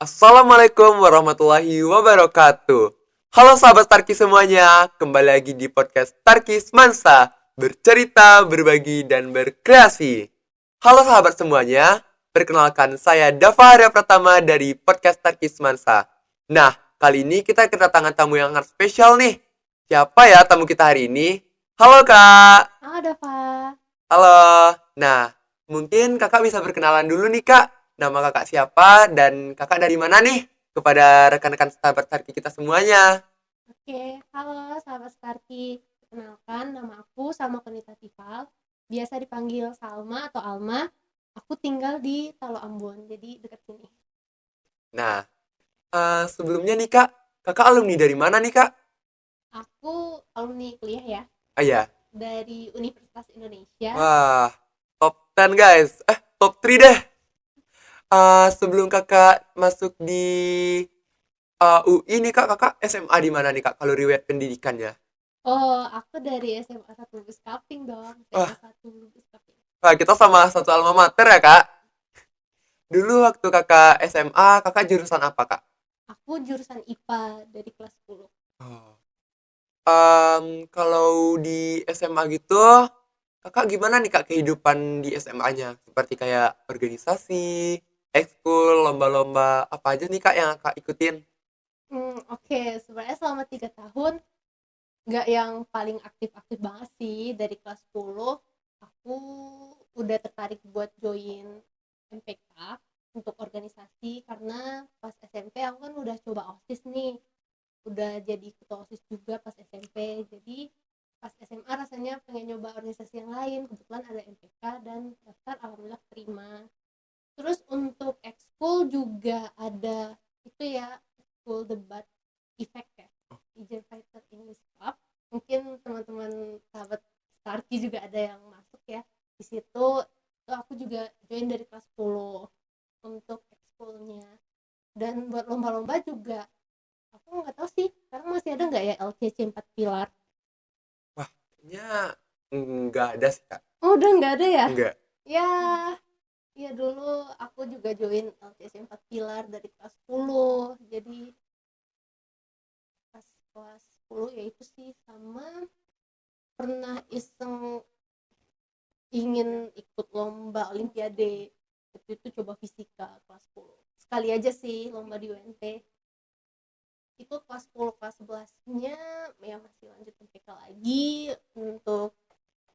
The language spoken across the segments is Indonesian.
Assalamualaikum warahmatullahi wabarakatuh. Halo sahabat Tarki semuanya, kembali lagi di podcast Tarkis Mansa, bercerita, berbagi, dan berkreasi. Halo sahabat semuanya, perkenalkan saya Dava Arya Pratama dari podcast Tarkis Mansa. Nah, kali ini kita kedatangan tamu yang sangat spesial nih. Siapa ya tamu kita hari ini? Halo kak. Halo Dava. Halo. Nah, mungkin kakak bisa berkenalan dulu nih kak. Nama kakak siapa dan kakak dari mana nih? Kepada rekan-rekan sahabat Tarki kita semuanya. Oke, halo sahabat Starkey. Perkenalkan, nama aku Salma Konita Tifal. Biasa dipanggil Salma atau Alma. Aku tinggal di Talo Ambon, jadi dekat sini. Nah, sebelumnya nih kak, kakak alumni dari mana nih kak? Aku alumni kuliah ya, Ah ya, dari Universitas Indonesia. wah, top 10 guys. Top 3 deh. Sebelum kakak masuk di UI nih kak, kakak SMA di mana nih kak? Kalau riwayat pendidikannya. Oh, aku dari SMA 1 Lubis Kaping dong. SMA Wah, 1 Lubis Kaping. kita sama satu alma mater ya kak? Dulu waktu kakak SMA, kakak jurusan apa kak? Aku jurusan IPA dari kelas 10. Oh. Kalau di SMA gitu, kakak gimana nih kak kehidupan di SMA-nya? Seperti kayak organisasi, ekskul, lomba-lomba, apa aja nih kak yang kakak ikutin? Oke, sebenarnya selama 3 tahun nggak yang paling aktif-aktif banget sih. Dari kelas 10 aku udah tertarik buat join MPK untuk organisasi, karena pas SMP aku kan udah coba OSIS nih, udah jadi ketua OSIS juga pas SMP. Jadi pas SMA rasanya pengen nyoba organisasi yang lain, kebetulan ada MPK dan daftar, alhamdulillah terima. Terus untuk ekskul juga ada itu ya, ekskul debat effect ya, Ijen Fighter English Club. Mungkin teman-teman sahabat Starkey juga ada yang masuk ya di situ. Itu aku juga join dari kelas 10 untuk ekskulnya. Dan buat lomba-lomba juga aku nggak tahu sih sekarang masih ada nggak ya LCC 4 pilar. Wah, kayaknya nggak ada sih kak. Oh, udah nggak ada ya. Nggak. Ya, ya dulu aku juga join LCC 4 pilar dari kelas 10. Jadi pas kelas 10 ya itu sih. Sama pernah iseng ingin ikut lomba olimpiade, waktu itu coba fisika kelas 10 sekali aja sih, lomba di UNT. Itu kelas 10, kelas 11-nya ya masih lanjut MPK lagi. Untuk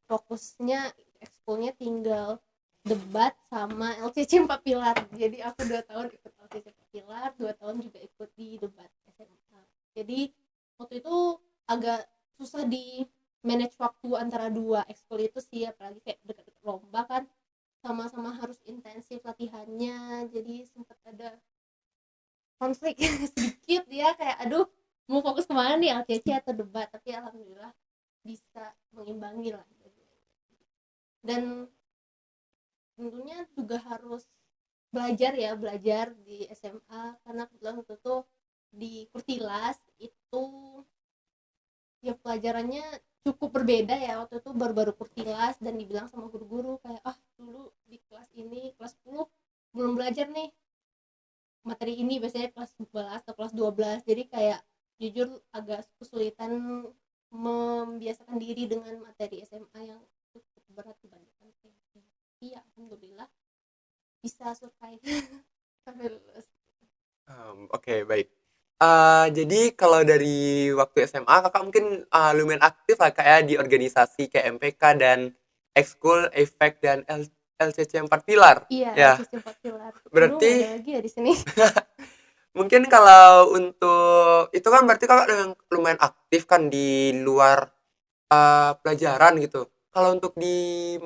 fokusnya ekskulnya tinggal debat sama LCC 4 pilar. Jadi aku 2 tahun ikut LCC 4 pilar, 2 tahun juga ikut di debat SMA. Jadi waktu itu agak susah di manage waktu antara dua ekskul itu sih, apalagi kayak deket-deket lomba kan, sama-sama harus intensif latihannya. Jadi sempat ada konflik sedikit ya, kayak aduh mau fokus kemana nih, LCC atau debat. Tapi alhamdulillah bisa mengimbangi lah. Dan tentunya juga harus belajar ya, belajar di SMA, karena kebetulan waktu itu di Kurtilas itu ya pelajarannya cukup berbeda ya. Waktu itu baru-baru Kurtilas dan dibilang sama guru-guru kayak dulu di kelas ini kelas 10 belum belajar nih materi ini, biasanya kelas 11 atau kelas 12. Jadi kayak jujur agak kesulitan membiasakan diri dengan materi SMA yang cukup berat dibandingkan SMP. Iya, alhamdulillah bisa survive sampai lulus. Oke, baik. Jadi kalau dari waktu SMA, kakak mungkin lumayan aktif lah kayak di organisasi kayak MPK dan ekskul, efek dan LCC 4 pilar. Iya, Ya, LCC 4 pilar. Aduh, nggak ada berarti lagi ya di sini. mungkin kalau untuk itu kan berarti kakak lumayan aktif kan di luar pelajaran gitu. Kalau untuk di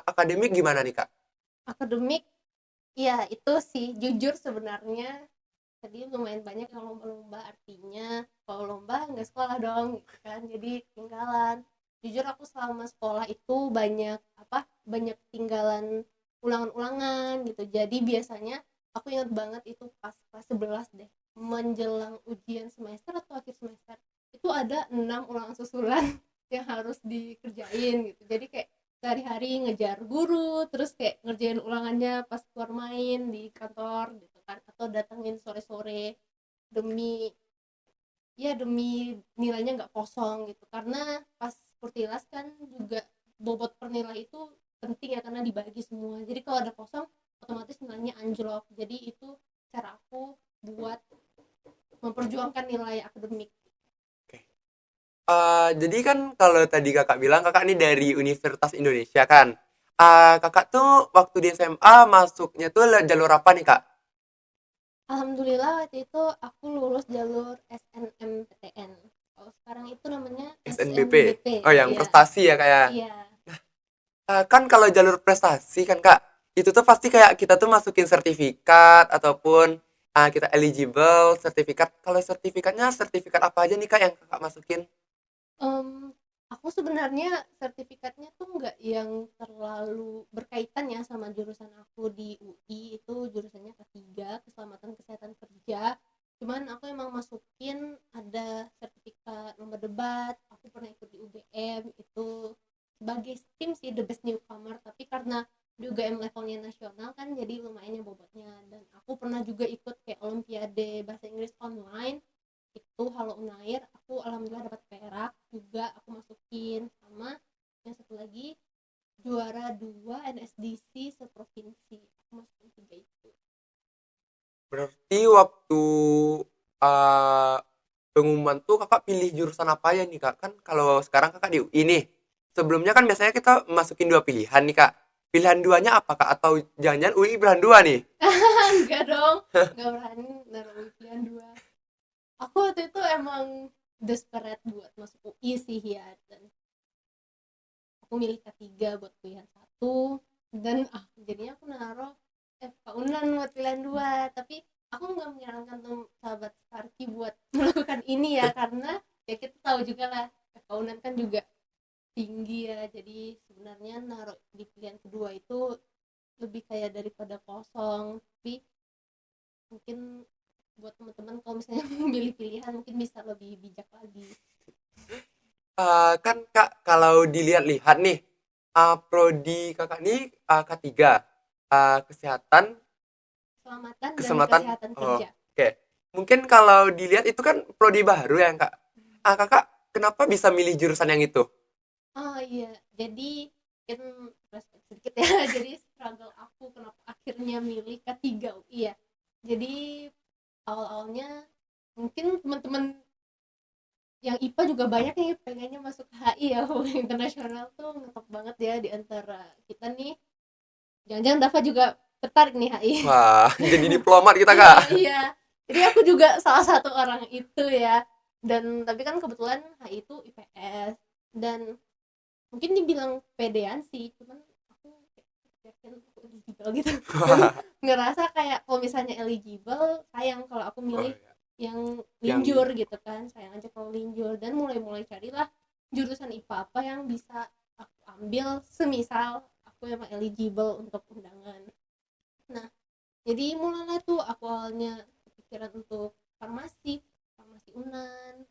akademik gimana nih kak? Akademik, ya itu sih jujur sebenarnya tadi lumayan banyak yang lomba-lomba, artinya kalau lomba nggak sekolah dong gitu kan, jadi ketinggalan. Jujur aku selama sekolah itu banyak banyak ketinggalan ulangan-ulangan gitu. Jadi biasanya aku ingat banget itu pas kelas 11 deh, menjelang ujian semester atau akhir semester, itu ada 6 ulangan susulan yang harus dikerjain gitu. Jadi kayak sehari-hari ngejar guru, terus kayak ngerjain ulangannya pas keluar main di kantor gitu. kan, atau datengin sore-sore demi nilainya nggak kosong gitu. Karena pas Kurtilas kan juga bobot per nilai itu penting ya, karena dibagi semua, jadi kalau ada kosong otomatis nilainya anjlok. Jadi itu cara aku buat memperjuangkan nilai akademik. Oke. Jadi kan kalau tadi kakak bilang kakak ini dari Universitas Indonesia kan. Kakak tuh waktu di SMA masuknya tuh jalur apa nih kak? Alhamdulillah waktu itu aku lulus jalur SNMPTN. Kalau sekarang itu namanya SNBP. SNBP. Oh yang Iya, prestasi ya kayak. iya. Kan kalau jalur prestasi kan kak, itu tuh pasti kayak kita tuh masukin sertifikat ataupun kita eligible sertifikat. Kalau sertifikatnya sertifikat apa aja nih kak yang kakak masukin? Mmm, aku sebenarnya sertifikatnya tuh nggak yang terlalu berkaitan ya sama jurusan aku di UI, itu jurusannya K3, Keselamatan Kesehatan Kerja. Cuman aku emang masukin ada sertifikat lomba debat, aku pernah ikut di UGM, itu sebagai tim sih the best newcomer, tapi karena di UGM levelnya nasional kan jadi lumayan ya bobotnya. Dan aku pernah juga ikut kayak olimpiade bahasa Inggris online, itu Halo Unair, aku alhamdulillah dapat perak juga, aku masukin. Sama yang satu lagi juara 2 NSDC seprovinsi, aku masukin 3 itu. Berarti waktu uh, pengumuman tuh kakak pilih jurusan apa ya nih kak? Kan kalau sekarang kakak di UI nih. Sebelumnya kan biasanya kita masukin dua pilihan nih kak. Pilihan duanya apa kak? Atau jangan-jangan UI pilihan dua nih? Enggak dong, enggak berani naruh pilihan 2. Aku waktu itu emang desperate buat masuk UI sih ya, dan aku milih K3 buat pilihan 1, dan jadinya aku naruh FK Unan buat pilihan 2. Tapi aku nggak menyarankan tuh sahabat Sparky buat melakukan ini ya, karena ya kita tahu juga lah FK Unan kan juga tinggi ya, jadi sebenarnya naruh di pilihan kedua itu lebih kayak daripada kosong. Tapi mungkin buat teman-teman kalau misalnya memilih pilihan mungkin bisa lebih bijak lagi. Kan kak kalau dilihat-lihat nih, prodi kakak nih K3, kesehatan, Keselamatan dan keselamatan. kesehatan Oh, kerja. oke. Mungkin kalau dilihat itu kan prodi baru ya kak. Kakak kenapa bisa milih jurusan yang itu? Oh iya, jadi mungkin flashback sedikit ya. Jadi struggle aku kenapa akhirnya milih K3 UI ya. Jadi awal-awalnya mungkin teman-teman yang IPA juga banyak nih pengennya masuk HI ya, hubungan internasional tuh ngetop banget ya di antara kita nih. Jangan-jangan Dava juga tertarik nih HI. Wah, jadi diplomat kita kak. Iya, jadi aku juga salah satu orang itu ya. Dan tapi kan kebetulan HI itu IPS, dan mungkin dibilang pedean sih, cuman aku yakin aku eligible gitu. Dan ngerasa kayak kalau misalnya eligible sayang kalau aku Oh, milih iya. yang Yang linjur gitu kan, sayang aja kalau linjur. Dan mulai carilah jurusan IPA apa yang bisa aku ambil semisal aku emang eligible untuk undangan. Nah, jadi mulailah tuh aku awalnya kepikiran untuk farmasi, farmasi Unan,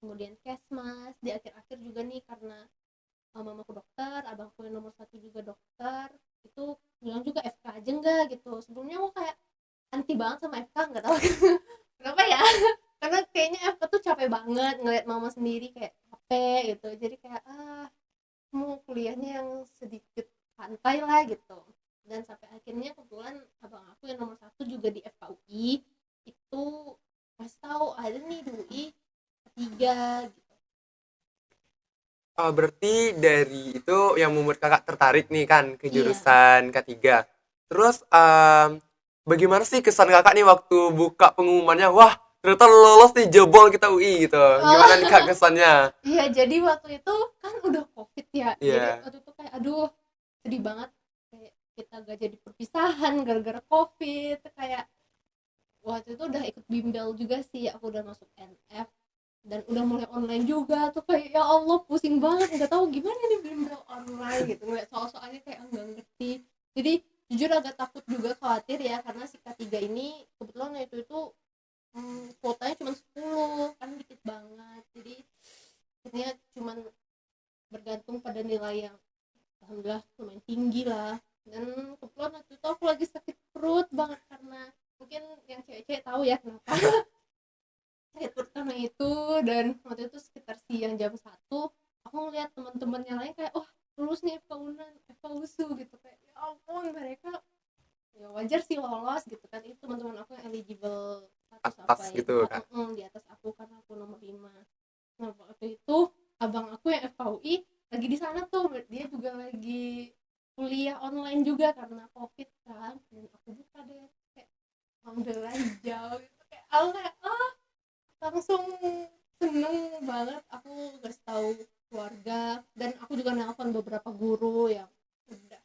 kemudian Kesmas. Di akhir-akhir juga nih karena mamaku dokter, abangku yang nomor 1 juga dokter, itu bilang juga FK aja enggak gitu. Sebelumnya aku kayak anti banget sama FK, nggak tahu kenapa ya. Karena kayaknya FK tuh capek banget ngeliat mama sendiri kayak capek gitu. Jadi kayak mau kuliahnya yang sedikit santai lah gitu. Dan sampai akhirnya kebetulan abang aku yang nomor 1 juga di FKUI itu masih tahu ada nih di UI 3 gitu. berarti dari itu yang membuat kakak tertarik nih kan ke Iya. jurusan K3. Terus bagaimana sih kesan kakak nih waktu buka pengumumannya? Wah, ternyata lolos nih jebol kita UI gitu. Gimana nih kak Oh, kesannya? iya, jadi waktu itu kan udah covid ya, jadi Iya. waktu itu kayak aduh sedih banget, kayak kita gak jadi perpisahan gara-gara covid. Kayak waktu itu udah ikut bimbel juga sih, aku udah masuk NF dan udah mulai online juga tuh, kayak ya Allah pusing banget, nggak tahu gimana nih bimbel online gitu, ngeliat soal-soalnya kayak nggak ngerti. Jadi jujur agak takut juga, khawatir ya, karena si K3 ini kebetulan itu kuotanya cuma 10 kan, dikit banget. Jadi akhirnya cuma bergantung pada nilai yang alhamdulillah lumayan tinggi lah. Dan kebetulan waktu itu aku lagi sakit perut banget karena mungkin yang cewek-cewek tahu ya kenapa sakit perut karena itu. Dan waktu itu sekitar siang jam 1 aku ngeliat teman-teman yang lain kayak, oh lulus nih FK USU gitu, kayak ya ampun mereka ya wajar sih lolos gitu kan. Itu teman-teman aku yang eligible status Atas apa ya, gitu kan. di atas aku karena aku nomor 5. Nah waktu itu abang aku yang FKUI lagi di sana tuh, dia juga lagi kuliah online juga karena covid kan. Dan aku buka deh kayak alhamdulillah jauh gitu, kayak aku kayak langsung seneng banget. Aku kasih tahu keluarga dan aku juga nelpon beberapa guru yang udah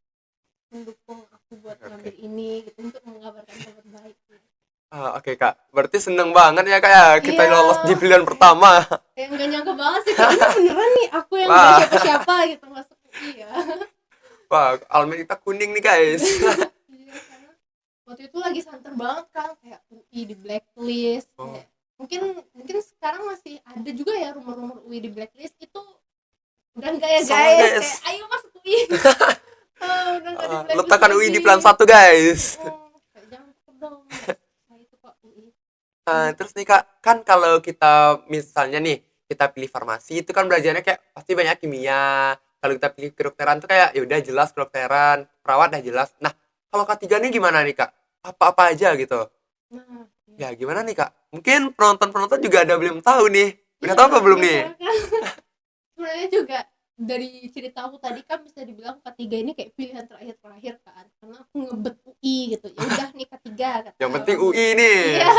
mendukung aku buat ngambil Oke. ini gitu, untuk mengabarkan kabar baik. Oke Kak, berarti seneng banget ya Kak ya kita Iya, lolos di pilihan kayak pertama. nggak nyangka banget sih, kayak ini beneran nih aku yang gak Wah, siapa-siapa gitu masuk UI ya. wah, alma kita kuning nih guys. Iya, karena waktu itu lagi santer banget kan, kayak UI di blacklist, Oh, kayak mungkin mungkin sekarang masih ada juga ya rumor-rumor UI di blacklist. Itu udah enggak ya sama guys, guys. kayak ayo masuk UI. Udah enggak di blacklist Letakkan UI lagi. di plan 1 guys. Kayak jangan takut dong, saya itu kok UI. Terus nih Kak, kan kalau kita misalnya nih, kita pilih farmasi itu kan belajarnya kayak pasti banyak kimia. Kalau kita pilih kedokteran tuh kayak ya udah jelas kedokteran, perawat udah jelas. Nah, kalau K3 nih gimana nih Kak? Apa-apa aja gitu. Nah ya, Ya gimana nih Kak? Mungkin penonton-penonton juga ada belum tahu nih. iya Udah tahu apa kan belum nih? penasaran kan. Sebenarnya juga dari cerita aku tadi kan bisa dibilang ketiga ini kayak pilihan terakhir kan, karena aku ngebet UI gitu. Ya udah nih ketiga kata Yang penting abang. UI nih. Iya,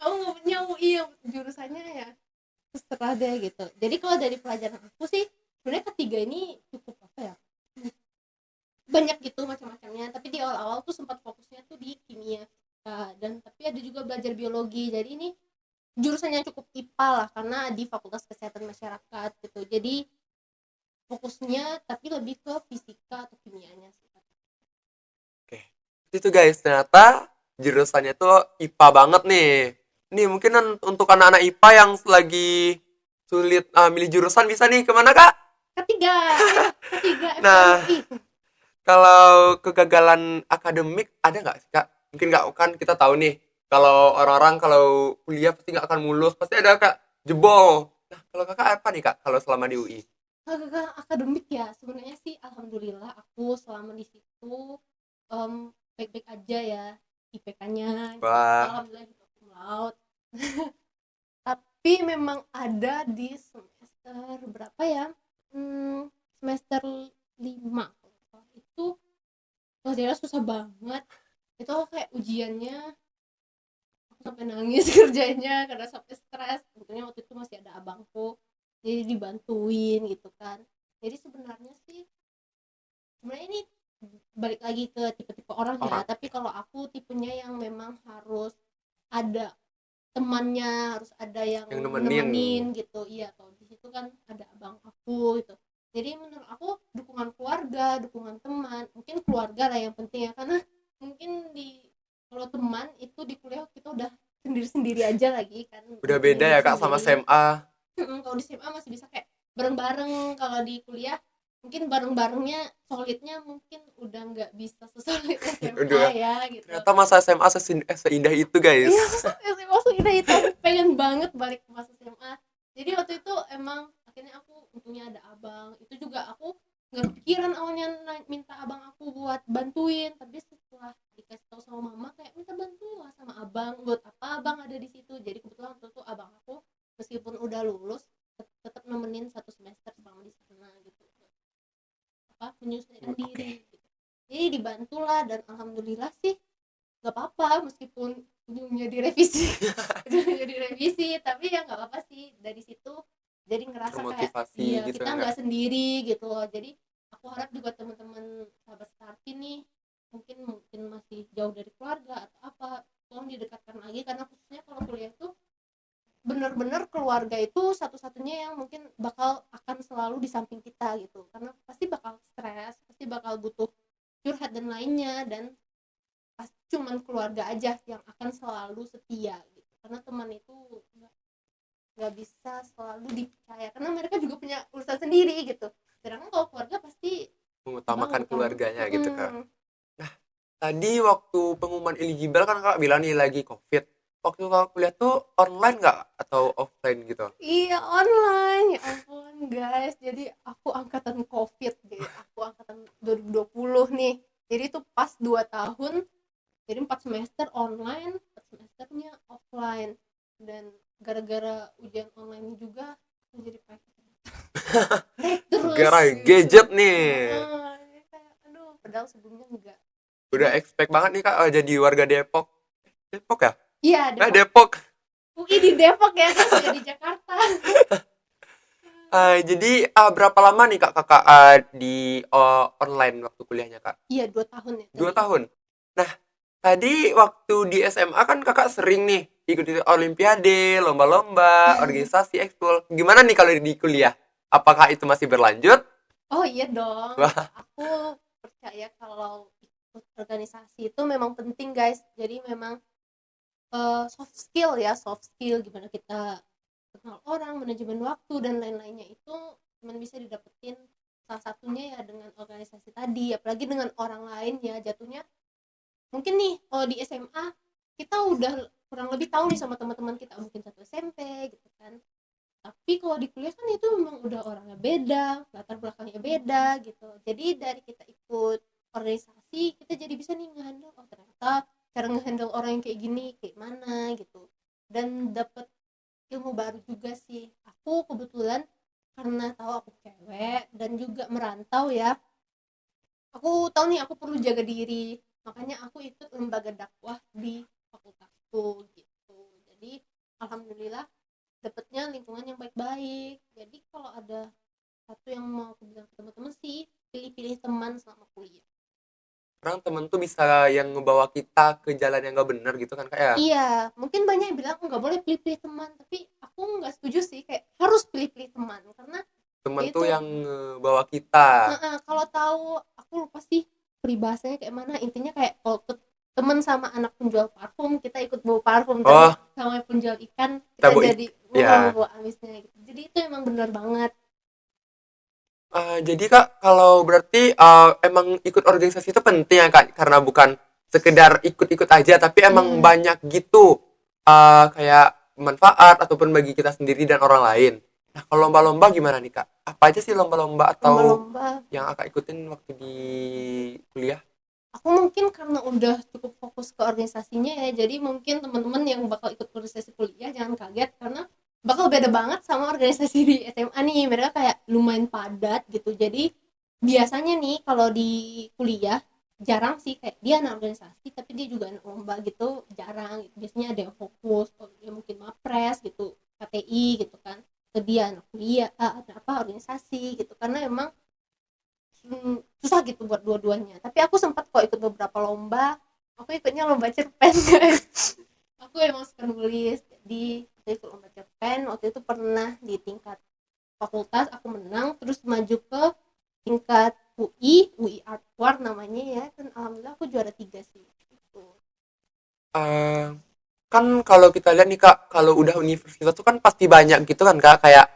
aku ngebetnya UI yang jurusannya ya terserah deh gitu. Jadi kalau dari pelajaran aku sih sebenarnya ketiga ini cukup apa ya, banyak gitu macam-macamnya, tapi di awal-awal tuh sempat fokusnya tuh di kimia, dan tapi ada juga belajar biologi. Jadi ini jurusannya cukup IPA lah karena di Fakultas Kesehatan Masyarakat gitu. Jadi fokusnya tapi lebih ke fisika atau kimianya sih. Oke. Itu guys, ternyata jurusannya tuh IPA banget nih. Nih mungkin untuk anak-anak IPA yang lagi sulit milih jurusan bisa nih kemana Kak? Ketiga, ayo ketiga Nah, FKUI. kalau kegagalan akademik ada nggak sih Kak? Mungkin nggak kan kita tahu nih. Kalau orang-orang kalau kuliah pasti nggak akan mulus, pasti ada Kak jebol. Nah, kalau Kakak apa nih Kak kalau selama di UI? Kegagalan akademik ya sebenarnya sih alhamdulillah aku selama di situ baik-baik aja ya, IPK-nya gitu. Wah, Alhamdulillah juga cum laude. Tapi memang ada di semester berapa ya, semester 5 itu pelajarannya susah banget. Itu kayak ujiannya aku sampai nangis kerjanya karena sampai stres. Tentunya waktu itu masih ada abangku, jadi dibantuin gitu kan. Jadi sebenarnya ini balik lagi ke tipe-tipe orang ya, orang tapi kalau aku tipenya yang memang harus ada temannya, harus ada yang yang nemenin. nemenin gitu. Iya, kalau di situ kan ada abang aku gitu. Jadi menurut aku dukungan keluarga, dukungan teman, mungkin keluarga lah yang penting ya, karena mungkin kalau teman itu di kuliah kita udah sendiri-sendiri aja lagi kan, Udah punya beda ya hidup Kak sama sendiri. SMA. Kalau di SMA masih bisa kayak bareng-bareng. Kalau di kuliah mungkin bareng-barengnya solidnya mungkin udah nggak bisa sesolid SMA Udah. ya gitu. Ternyata masa SMA seindah itu guys. Iya, masa SMA sudah itu, aku pengen banget balik ke masa SMA. Jadi waktu itu emang akhirnya aku untungnya ada abang. Itu juga aku nggak kepikiran awalnya minta abang aku buat bantuin, tapi setelah dikasih tahu sama mama kayak minta bantuin lah sama abang, buat apa abang ada di situ. Jadi kebetulan waktu itu abang aku meskipun udah lulus tetap nemenin 1 semester selama di sana gitu, apa menyesuaikan Oke. diri gitu. Jadi dibantulah dan alhamdulillah sih nggak apa-apa meskipun ujungnya direvisi. Ujungnya direvisi, tapi ya nggak apa-apa sih. Dari situ jadi ngerasa kayak Termotivasi iya gitu kita kan Kak. nggak sendiri gitu loh. Jadi aku harap juga teman-teman sahabat Starki nih mungkin masih jauh dari keluarga atau apa, tolong didekatkan lagi, karena khususnya kalau kuliah itu benar-benar keluarga itu satu-satunya yang mungkin bakal akan selalu di samping kita gitu, karena pasti bakal stres, pasti bakal butuh curhat dan lainnya, dan pasti cuman keluarga aja yang akan selalu setia gitu, karena teman itu nggak bisa selalu dipercaya karena mereka juga punya urusan sendiri gitu. Sedangkan kalau keluarga pasti abang Mengutamakan utama. keluarganya gitu Kak. Nah, Tadi waktu pengumuman eligible kan kakak bilang nih lagi COVID. Waktu kakak kuliah tuh online nggak atau offline gitu? Iya online, ya ampun guys. Jadi aku angkatan COVID, jadi aku angkatan 2020 nih. Jadi itu pas 2 tahun, jadi 4 semester online, 4 semesternya offline. Dan gara-gara ujian online juga aku jadi baik terus Gara gitu. gadget nih. Jadi kayak aduh, padahal sebelumnya enggak. Udah Jadi expect banget nih kak jadi warga Depok. Depok ya? iya Depok. Depok. UI di Depok ya, terus udah di Jakarta. Jadi berapa lama nih kak kakak di online waktu kuliahnya kak? Iya 2 tahun ya Dua tadi. tahun. Nah, tadi waktu di SMA kan kakak sering nih ikut olimpiade, lomba-lomba, organisasi, ekskul. Gimana nih kalau di kuliah? Apakah itu masih berlanjut? Oh iya dong, Wah, aku percaya kalau ikut organisasi itu memang penting guys. Jadi memang soft skill ya, soft skill gimana kita kenal orang, manajemen waktu dan lain-lainnya itu cuma bisa didapetin salah satunya ya dengan organisasi tadi, apalagi dengan orang lain ya jatuhnya. Mungkin nih kalau di SMA kita udah kurang lebih tahu nih sama teman-teman kita mungkin satu SMP gitu kan. Tapi kalau di kuliah kan itu memang udah orangnya beda, latar belakangnya beda gitu. Jadi dari kita ikut organisasi kita jadi bisa nih ngehandle, oh ternyata cara ngehandle orang yang kayak gini kayak mana gitu. Dan dapat ilmu baru juga sih. Aku kebetulan karena tahu aku cewek dan juga merantau ya, aku tahu nih aku perlu jaga diri, makanya aku ikut lembaga dakwah di fakultasku gitu. Jadi alhamdulillah dapetnya lingkungan yang baik-baik. Jadi kalau ada satu yang mau aku bilang ke teman-teman sih, pilih-pilih teman selama kuliah. sekarang temen tuh bisa yang ngebawa kita ke jalan yang gak bener gitu kan kak ya? Iya, mungkin banyak yang bilang nggak boleh pilih-pilih teman, tapi aku nggak setuju sih, kayak harus pilih-pilih teman karena Temen ya tuh itu. yang ngebawa kita. Kalau tahu, aku lupa sih peribahasanya kayak mana, intinya kayak kalau temen sama anak penjual parfum kita ikut bawa parfum, tapi Oh, sama penjual ikan kita kita jadi ya. bawa amisnya gitu. Jadi itu emang benar banget. Jadi kak, kalau berarti emang ikut organisasi itu penting ya kak, karena bukan sekedar ikut-ikut aja, tapi emang Iya, banyak gitu kayak manfaat ataupun bagi kita sendiri dan orang lain. Nah, kalau lomba-lomba gimana nih kak? Apa aja sih lomba-lomba atau lomba-lomba yang kakak ikutin waktu di kuliah? aku mungkin karena udah cukup fokus ke organisasinya ya, jadi mungkin teman-teman yang bakal ikut organisasi kuliah jangan kaget karena bakal beda banget sama organisasi di SMA nih. Mereka kayak lumayan padat gitu. Jadi biasanya nih kalau di kuliah jarang sih kayak dia anak organisasi tapi dia juga anak lomba gitu, jarang gitu. Biasanya ada yang fokus, oh, dia mungkin mapres gitu, KTI gitu kan, atau dia anak kuliah apa organisasi gitu, karena emang susah gitu buat dua-duanya. Tapi aku sempat kok ikut beberapa lomba. Aku ikutnya lomba cerpen guys. Aku emang suka nulis, jadi aku ikut lomba cerpen. Waktu itu pernah di tingkat fakultas aku menang, terus maju ke tingkat UI Art War namanya ya, dan alhamdulillah aku juara 3 sih gitu. Eh, Kan kalau kita lihat nih kak, kalau udah universitas tuh kan pasti banyak gitu kan kak, kayak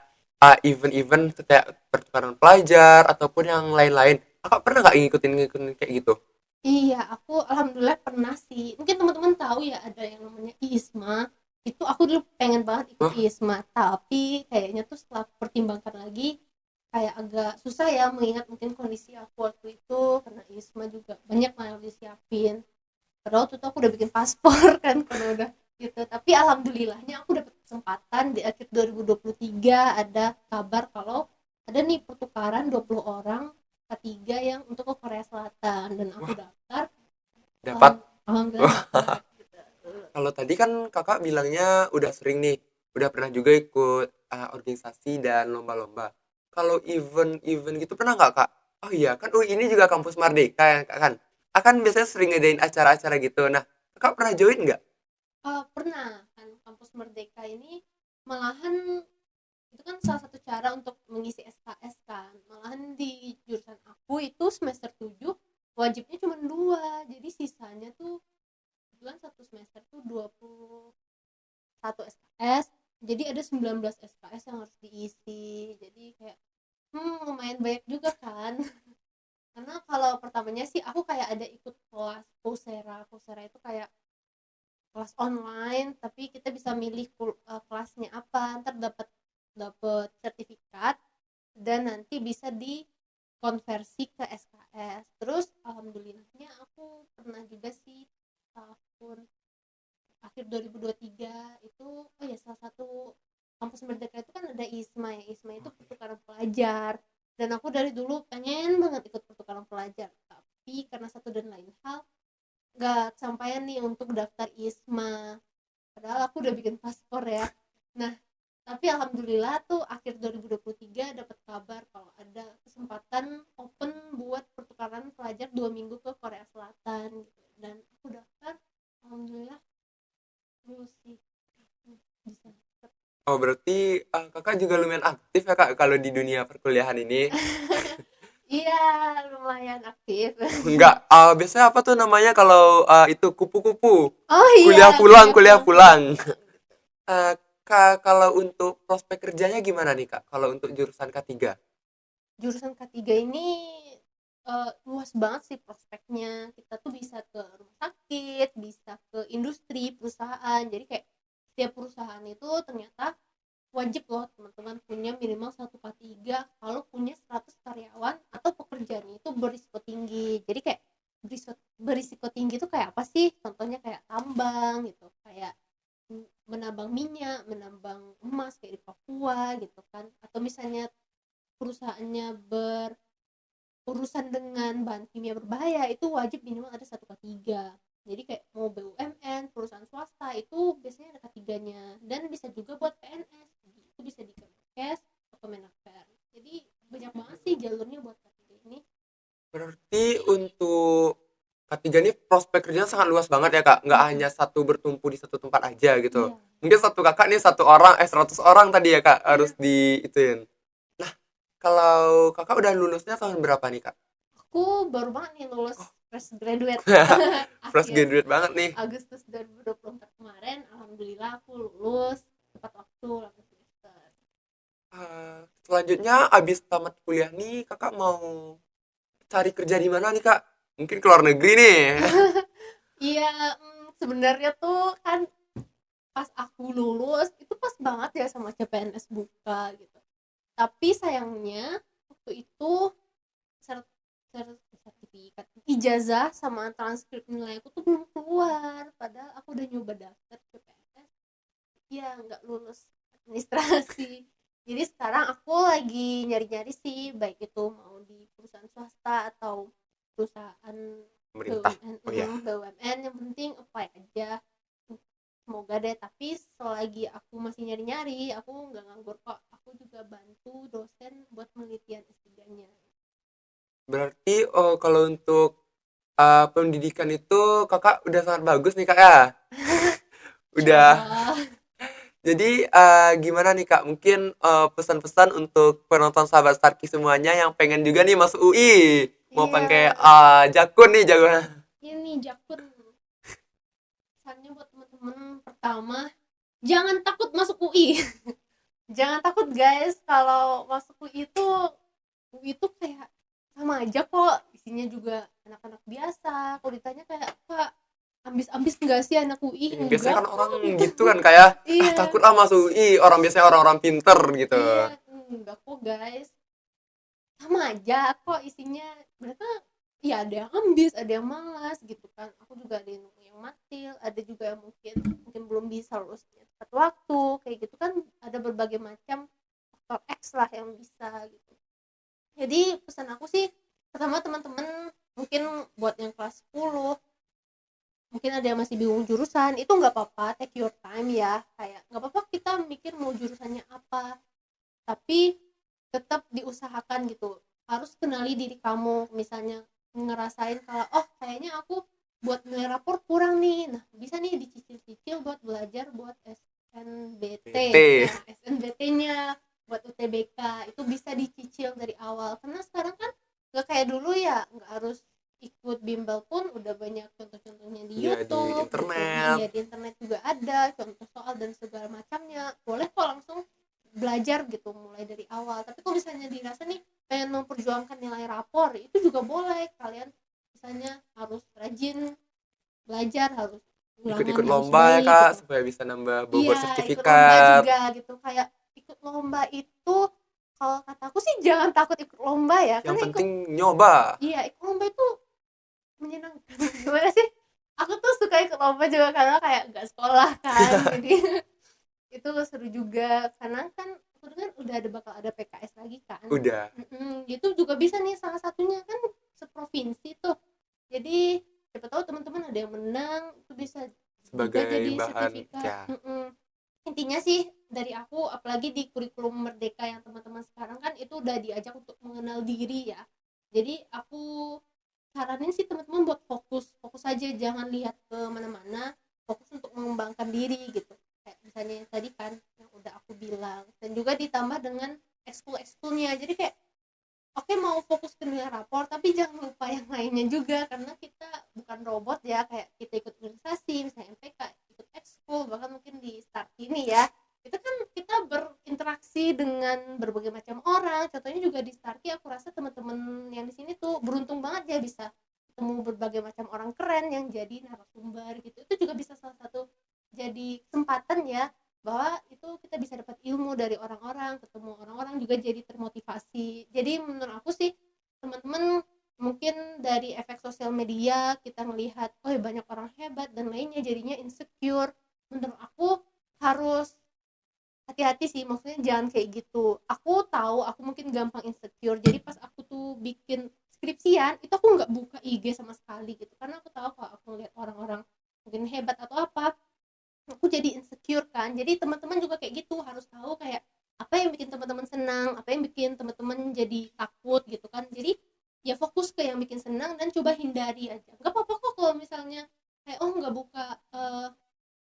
event-event kayak pertukaran pelajar ataupun yang lain-lain. Kakak pernah nggak ngikutin kayak gitu? Iya, aku alhamdulillah pernah sih. Mungkin teman-teman tahu ya ada yang namanya ISMA. Itu aku dulu pengen banget ikut Wah, ISMA, tapi kayaknya tuh setelah pertimbangkan lagi kayak agak susah ya mengingat mungkin kondisi aku waktu itu karena ISMA juga banyak lah yang harus disiapin. Padahal waktu itu aku udah bikin paspor kan karena udah gitu. Tapi alhamdulillahnya aku dapat kesempatan di akhir 2023 ada kabar kalau ada nih pertukaran 20 orang ketiga yang untuk ke Korea Selatan dan aku wah, daftar. dapat. Alhamdulillah Wah, dapat gitu. kalau tadi kan kakak bilangnya udah sering nih, udah pernah juga ikut organisasi dan lomba-lomba. Kalau event-event gitu pernah nggak kak? Oh iya, kan ini juga kampus Merdeka ya kak kan? Akan biasanya sering ngadain acara-acara gitu. Nah, kakak pernah join nggak? Pernah kan kampus Merdeka ini malahan itu kan salah satu cara untuk mengisi SKS kan, malahan di jurusan aku itu semester 7 wajibnya cuma 2, jadi sisanya tuh bulan satu semester tuh 21 SKS, jadi ada 19 SKS yang harus diisi, jadi kayak lumayan banyak juga kan. Karena kalau pertamanya sih aku kayak ada ikut kelas Coursera itu kayak kelas online, tapi kita bisa milih kelasnya apa, ntar dapat dapat sertifikat dan nanti bisa dikonversi ke SKS. Terus alhamdulillahnya aku pernah juga sih tahun akhir 2023 itu, oh ya, salah satu kampus Merdeka itu kan ada ISMA ya. ISMA itu pertukaran pelajar, dan aku dari dulu pengen banget ikut pertukaran pelajar, tapi karena satu dan lain hal nggak kesampaian nih untuk daftar ISMA, padahal aku udah bikin paspor ya. Nah, tapi alhamdulillah tuh akhir 2023 dapat kabar kalau ada kesempatan open buat pertukaran pelajar 2 minggu ke Korea Selatan gitu. Dan aku daftar, alhamdulillah lulus sih. Bisa. Oh, berarti kakak juga lumayan aktif ya kak kalau di dunia perkuliahan ini. Iya, lumayan aktif. Enggak, biasanya apa tuh namanya kalau itu kupu-kupu? Oh Kuliah iya, pulang, kuliah kuliah pulang. pulang gitu. Kak, kalau untuk prospek kerjanya gimana nih kak? Kalau untuk jurusan K3? Jurusan K3 ini luas banget sih prospeknya. Kita tuh bisa ke rumah sakit, bisa ke industri, perusahaan. Jadi kayak setiap perusahaan itu ternyata wajib loh teman-teman punya minimal 1 K3 kalau punya 100 karyawan atau pekerjaannya itu berisiko tinggi. Jadi kayak berisiko tinggi itu kayak apa sih? Contohnya kayak tambang gitu, kayak menambang minyak, menambang emas kayak di Papua gitu kan. Atau misalnya perusahaannya berurusan dengan bahan kimia berbahaya, itu wajib minimal ada 1 K3. Jadi kayak mau BUMN, perusahaan swasta itu biasanya ada K3-nya, dan bisa juga buat PNS. Itu bisa di Kemenkes atau Kemenaker. Jadi banyak banget sih jalurnya buat K3 ini. Berarti untuk K3 ini prospek kerjanya sangat luas banget ya kak? Nggak hanya satu bertumpu di satu tempat aja gitu. Iya. Mungkin satu kakak nih 1 orang, 100 orang tadi ya kak harus Iya. di ituin. Nah, kalau kakak udah lulusnya tahun berapa nih kak? Aku baru banget nih lulus fresh graduate Fresh akhir graduate banget nih. Agustus 2024 kemarin. Alhamdulillah aku lulus tepat waktu 8 semester. Selanjutnya abis tamat kuliah nih kakak mau cari kerja di mana nih kak? Mungkin ke luar negeri nih. Iya, sebenarnya tuh kan pas aku lulus itu pas banget ya sama CPNS buka gitu. Tapi sayangnya waktu itu sertifikat ijazah sama transkrip nilai aku tuh belum keluar. Padahal aku udah nyoba daftar CPNS, ya nggak lulus administrasi. Jadi sekarang aku lagi nyari-nyari sih, baik itu mau di perusahaan swasta atau perusahaan Pemerintah. BUMN. Oh ya. BUMN yang penting apply aja, semoga deh. Tapi selagi aku masih nyari-nyari, aku nggak nganggur kok. Aku juga bantu dosen buat penelitian S3-nya. Berarti kalau untuk pendidikan itu kakak udah sangat bagus nih kak ya. Udah. Insyaallah. Jadi gimana nih kak? Mungkin pesan-pesan untuk penonton sahabat Starkey semuanya yang pengen juga nih masuk UI. Mau Iya, pakai jakun nih jagoan. ini Jakun. Pesannya buat teman-teman, pertama, jangan takut masuk UI. Jangan takut guys, kalau masuk UI itu kayak sama aja kok, isinya juga anak-anak biasa. Kalau ditanya kayak, Kak, ambis-ambis enggak sih anak UI? Biasanya Enggak kan kok orang gitu. gitu kan kayak Iya, takut masuk UI. Orang biasanya orang-orang pinter gitu. iya, enggak kok guys, sama aja kok isinya. Mereka ya ada yang ambis, ada yang malas gitu kan. Aku juga ada yang matil, ada juga yang mungkin belum bisa lulusnya tepat waktu, kayak gitu kan. Ada berbagai macam faktor X lah yang bisa gitu. Jadi pesan aku sih, pertama teman-teman mungkin buat yang kelas 10, mungkin ada yang masih bingung jurusan, itu nggak apa-apa, take your time ya. Kayak nggak apa-apa kita mikir mau jurusannya apa, tapi tetap diusahakan gitu. Harus kenali diri kamu, misalnya ngerasain kalau oh kayaknya aku buat nilai rapor kurang nih, nah bisa nih dicicil-cicil buat belajar buat SNBT. BT. Nah, SNBT-nya buat UTBK itu bisa dicicil dari awal, karena sekarang kan nggak kayak dulu ya, nggak harus ikut bimbel pun udah banyak contoh-contohnya di Iya, di YouTube gitu. internet. Iya, di internet juga ada contoh soal dan segala macamnya. Boleh kok langsung belajar gitu mulai dari awal. Tapi kalau misalnya dirasa nih pengen memperjuangkan nilai rapor, itu juga boleh. Kalian misalnya harus rajin belajar, harus ulangan, Ikut-ikut harus lomba ya baik Kak, gitu. supaya bisa nambah bobot Iya, ikut lomba sertifikat. juga gitu. Kayak ikut lomba itu, kalau kataku sih jangan takut ikut lomba ya, Yang karena ikut, penting nyoba. iya, ikut lomba itu menyenangkan. Gimana sih, aku tuh suka ikut lomba juga karena kayak gak sekolah kan, jadi itu seru juga. Karena kan aku dengar udah bakal ada PKS lagi kan. Udah. Itu juga bisa nih, salah satunya kan seprovinsi tuh, jadi siapa tahu teman-teman ada yang menang, itu bisa juga Sebagai jadi bahan sertifikat. ya. Intinya sih dari aku, apalagi di kurikulum merdeka yang teman-teman sekarang kan itu udah diajak untuk mengenal diri ya. Jadi aku saranin sih teman-teman buat fokus aja, jangan lihat ke mana-mana, fokus untuk mengembangkan diri gitu. Kayak misalnya yang tadi kan yang udah aku bilang, dan juga ditambah dengan ekskul-ekskulnya. Jadi kayak oke, mau fokus ke nilai rapor tapi jangan lupa yang lainnya juga, karena kita bukan robot ya. Kayak kita ikut organisasi misalnya MPK, ikut ekskul, bahkan mungkin di start ini ya, itu kan kita berinteraksi dengan berbagai macam orang. Contohnya juga di Starkey, aku rasa teman-teman yang di sini tuh beruntung banget ya, bisa ketemu berbagai macam orang keren yang jadi narasumber gitu. Itu juga bisa salah satu jadi kesempatan ya, bahwa itu kita bisa dapat ilmu dari orang-orang, ketemu orang-orang juga jadi termotivasi. Jadi menurut aku sih teman-teman, mungkin dari efek sosial media kita melihat oh banyak orang hebat dan lainnya, jadinya insecure. Menurut aku harus hati-hati sih, maksudnya jangan kayak gitu. Aku tahu aku mungkin gampang insecure, jadi pas aku tuh bikin skripsian itu aku nggak buka IG sama sekali gitu, karena aku tahu kalau aku lihat orang-orang mungkin hebat atau apa, aku jadi insecure kan. Jadi teman-teman juga kayak gitu, harus tahu kayak apa yang bikin teman-teman senang, apa yang bikin teman-teman jadi takut gitu kan. Jadi ya fokus ke yang bikin senang dan coba hindari aja. Nggak apa-apa kok kalau misalnya kayak oh nggak buka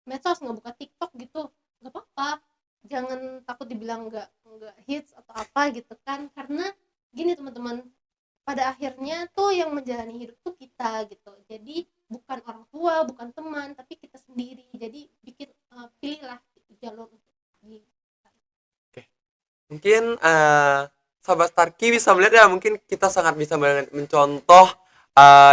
medsos, nggak buka TikTok gitu, nggak apa-apa. Jangan takut dibilang nggak hits atau apa gitu kan, karena gini teman-teman, pada akhirnya tuh yang menjalani hidup tuh kita gitu. Jadi bukan orang tua, bukan teman, tapi kita sendiri. Jadi bikin pilihlah jalur untuk di. Oke. Mungkin sahabat Starkey bisa melihat ya, mungkin kita sangat bisa banget mencontoh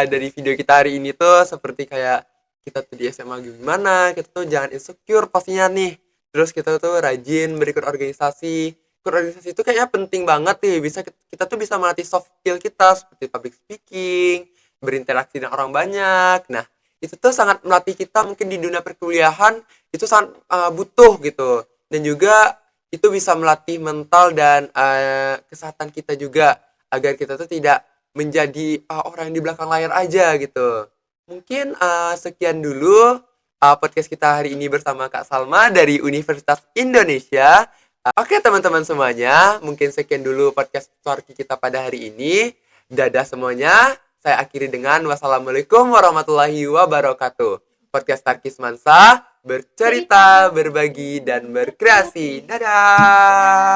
dari video kita hari ini tuh, seperti kayak kita tuh di SMA gimana, kita tuh jangan insecure pastinya nih. Terus kita tuh rajin berikut organisasi. Ikut organisasi itu kayaknya penting banget nih, bisa kita tuh bisa melatih soft skill kita seperti public speaking, berinteraksi dengan orang banyak. Nah, itu tuh sangat melatih kita mungkin di dunia perkuliahan, itu sangat butuh gitu. Dan juga itu bisa melatih mental dan kesehatan kita juga, agar kita tuh tidak menjadi orang yang di belakang layar aja gitu. Mungkin sekian dulu podcast kita hari ini bersama Kak Salma dari Universitas Indonesia. Oke teman-teman semuanya, mungkin sekian dulu podcast Starkey kita pada hari ini. Dadah semuanya. Saya akhiri dengan wassalamualaikum warahmatullahi wabarakatuh. Podcast Starkey Semansa, bercerita, berbagi, dan berkreasi. Dadah.